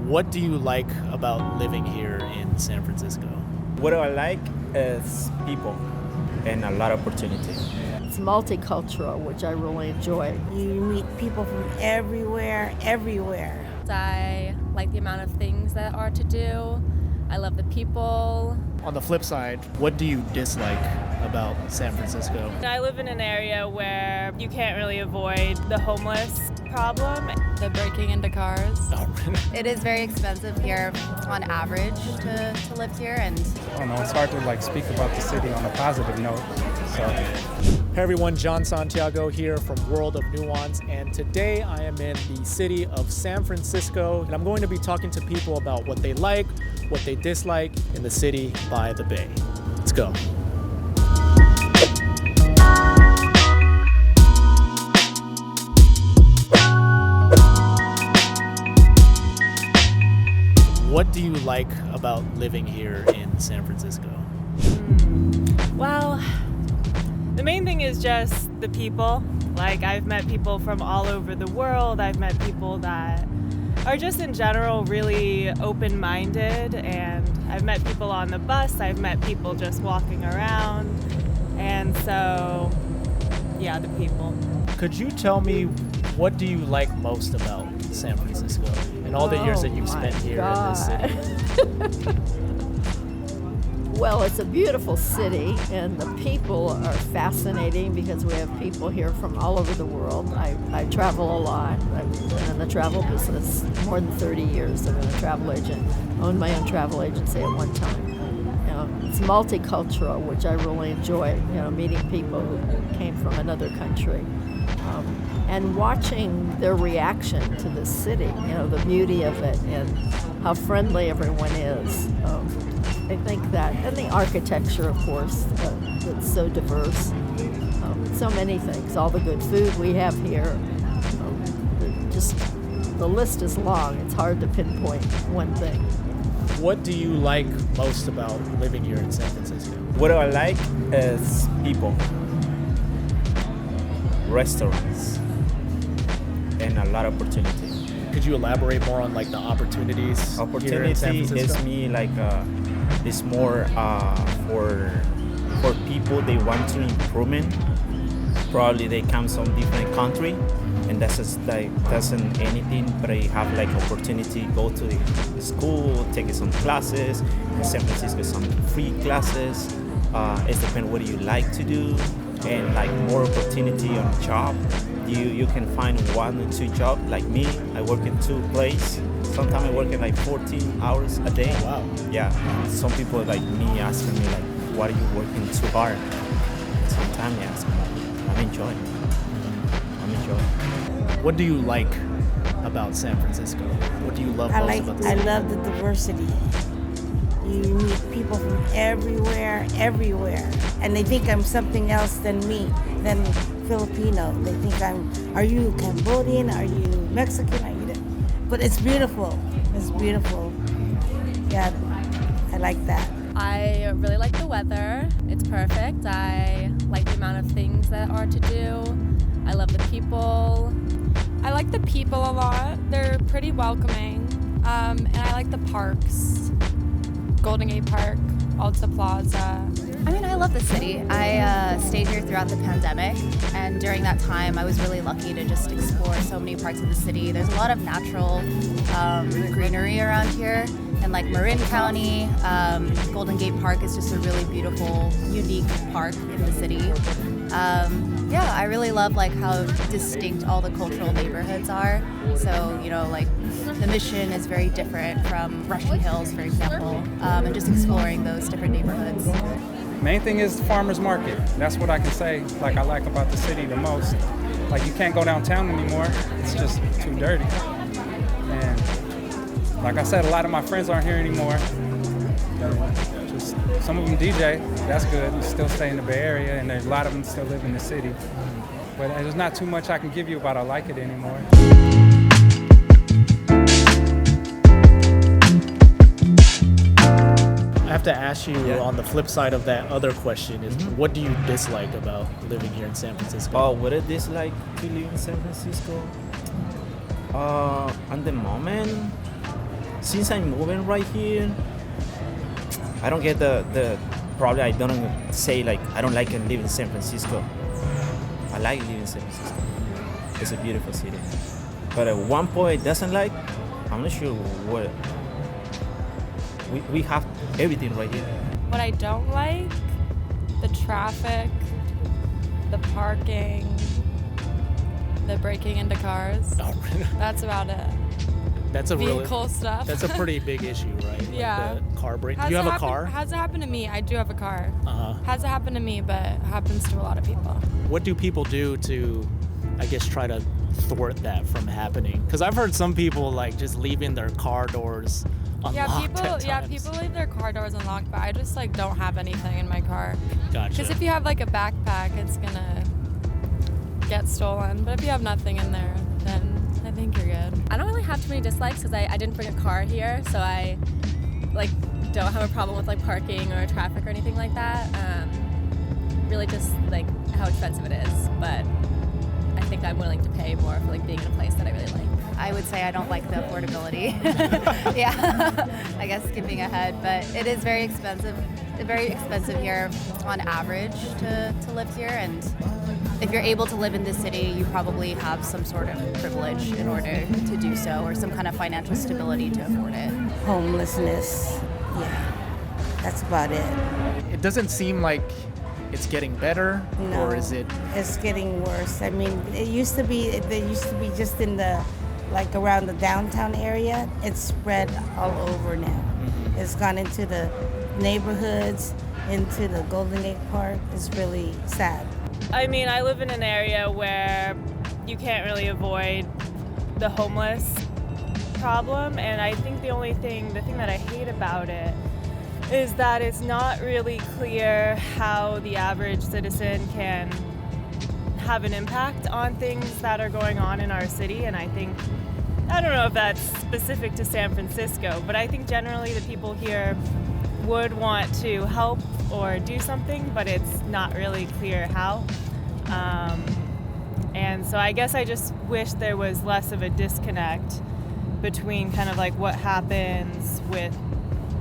What do you like about living here in San Francisco? What I like is people and a lot of opportunity. It's multicultural, which I really enjoy. You meet people from everywhere. I like the amount of things that are to do. I love the people. On the flip side, what do you dislike about San Francisco? I live in an area where you can't really avoid the homeless problem. The breaking into cars. Oh, really? It is very expensive here on average to live here, and I don't know, it's hard to speak about the city on a positive note. Hey everyone, John Santiago here from World of Nuance, and today I am in the city of San Francisco, and I'm going to be talking to people about what they like, what they dislike in the city by the bay. Let's go. What do you like about living here in San Francisco? Well, the main thing is just the people. Like, I've met people from all over the world. I've met people that are just in general really open-minded, and I've met people on the bus. I've met people just walking around, and so, yeah, the people. Could you tell me, what do you like most about San Francisco and all the years that you've spent here in this city? Well, it's a beautiful city, and the people are fascinating because we have people here from all over the world. I travel a lot. I've been in the travel business more than 30 years. I've been a travel agent, owned my own travel agency at one time. It's multicultural, which I really enjoy, meeting people who came from another country. And watching their reaction to the city, the beauty of it and how friendly everyone is. I think that, and the architecture, of course, it's so diverse. So many things, all the good food we have here. The list is long. It's hard to pinpoint one thing. What do you like most about living here in San Francisco? What I like is people, restaurants, and a lot of opportunity. Could you elaborate more on the opportunities here in San Opportunity Francisco? is more for people they want to improvement. Probably they come from different country, and that's just doesn't anything, but they have opportunity go to the school, take some classes. In San Francisco, some free classes. It depends what you like to do, and more opportunity on job. You can find 1 or 2 jobs. Like me, I work in 2 places. Sometimes I work at 14 hours a day. Wow. Yeah. Some people like me asking me why are you working too hard? Sometimes I ask me, I'm enjoying. What do you like about San Francisco? What do you love most about the city? I love the diversity. You meet people from everywhere, and they think I'm something else than Filipino. They think are you Cambodian? Are you Mexican? Are you? But it's beautiful. Yeah, I like that. I really like the weather. It's perfect. I like the amount of things that are to do. I love the people. I like the people a lot. They're pretty welcoming. And I like the parks. Golden Gate Park, Alta Plaza. I love the city. I stayed here throughout the pandemic, and during that time I was really lucky to just explore so many parts of the city. There's a lot of natural greenery around here, and Marin County, Golden Gate Park is just a really beautiful, unique park in the city. I really love how distinct all the cultural neighborhoods are. So, the Mission is very different from Russian Hills, for example, and just exploring those different neighborhoods. Main thing is the farmer's market. That's what I can say I like about the city the most. You can't go downtown anymore. It's just too dirty. And like I said, a lot of my friends aren't here anymore. Just some of them DJ, that's good. We still stay in the Bay Area, and there's a lot of them still live in the city. But there's not too much I can give you about I like it anymore. I have to ask you, on the flip side of that other question is, what do you dislike about living here in San Francisco? What I dislike to live in San Francisco? On the moment, since I'm moving right here, I don't get the probably I don't say like I don't like living in San Francisco. I like living in San Francisco. It's a beautiful city. But at one point doesn't like, I'm not sure what. We have everything right here. What I don't like, the traffic, the parking, the breaking into cars. Oh, really? That's about it. That's a really Vehicle stuff. That's a pretty big issue, right? Like Yeah. the car break. Do you have a car? Hasn't happened to me. I do have a car. Uh-huh. Hasn't happened to me, but happens to a lot of people. What do people do to, I guess, try to thwart that from happening? Because I've heard some people like just leaving their car doors unlocked at times. People leave their car doors unlocked, but I just like don't have anything in my car. Gotcha. Because if you have like a backpack, it's gonna get stolen. But if you have nothing in there, then I think you're good. I don't really have too many dislikes because I didn't bring a car here, so I like don't have a problem with like parking or traffic or anything like that. Really just like how expensive it is, but I think I'm willing to pay more for like being in a place that I really like. I would say I don't like the affordability. Yeah, I guess skipping ahead, but it is very expensive here on average to live here. And if you're able to live in this city, you probably have some sort of privilege in order to do so, or some kind of financial stability to afford it. Homelessness, yeah, that's about it. It doesn't seem like it's getting better, No, or is it? It's getting worse. I mean, they used to be just in the, like around the downtown area. It's spread all over now. It's gone into the neighborhoods, into the Golden Gate Park. It's really sad. I mean, I live in an area where you can't really avoid the homeless problem, and I think the thing that I hate about it is that it's not really clear how the average citizen can have an impact on things that are going on in our city. And I don't know if that's specific to San Francisco, but I think generally the people here would want to help or do something, but it's not really clear how. And so I guess I just wish there was less of a disconnect between kind of like what happens with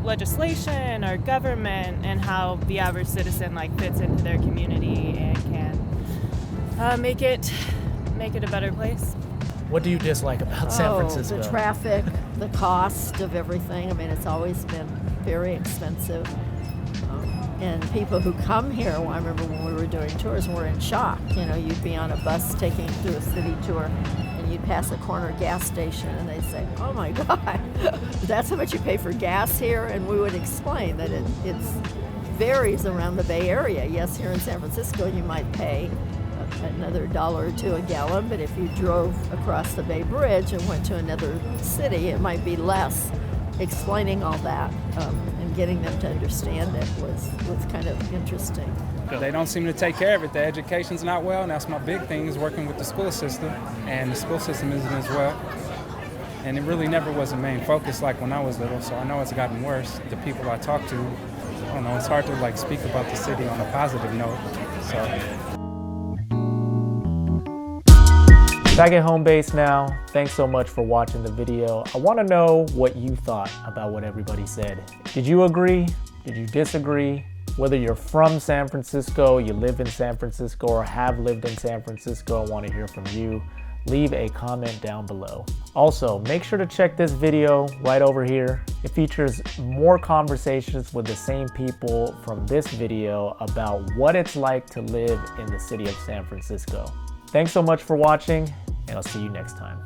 legislation or government and how the average citizen like fits into their community and can make it a better place. What do you dislike about San Francisco? The traffic, the cost of everything. I mean, it's always been very expensive. And people who come here, well, I remember when we were doing tours, were in shock. You know, you'd be on a bus taking through a city tour, and you'd pass a corner gas station, and they'd say, "Oh my God, that's how much you pay for gas here?" And we would explain that it varies around the Bay Area. Yes, here in San Francisco, you might pay another $1 or $2 a gallon, but if you drove across the Bay Bridge and went to another city, it might be less. Explaining all that and getting them to understand it was kind of interesting. They don't seem to take care of it. The education's not well, and that's my big thing, is working with the school system, and the school system isn't as well. And it really never was a main focus like when I was little, so I know it's gotten worse. The people I talk to, I don't know, it's hard to like speak about the city on a positive note. So. Back at home base now. Thanks so much for watching the video. I want to know what you thought about what everybody said. Did you agree? Did you disagree? Whether you're from San Francisco, you live in San Francisco, or have lived in San Francisco, I want to hear from you. Leave a comment down below. Also, make sure to check this video right over here. It features more conversations with the same people from this video about what it's like to live in the city of San Francisco. Thanks so much for watching, and I'll see you next time.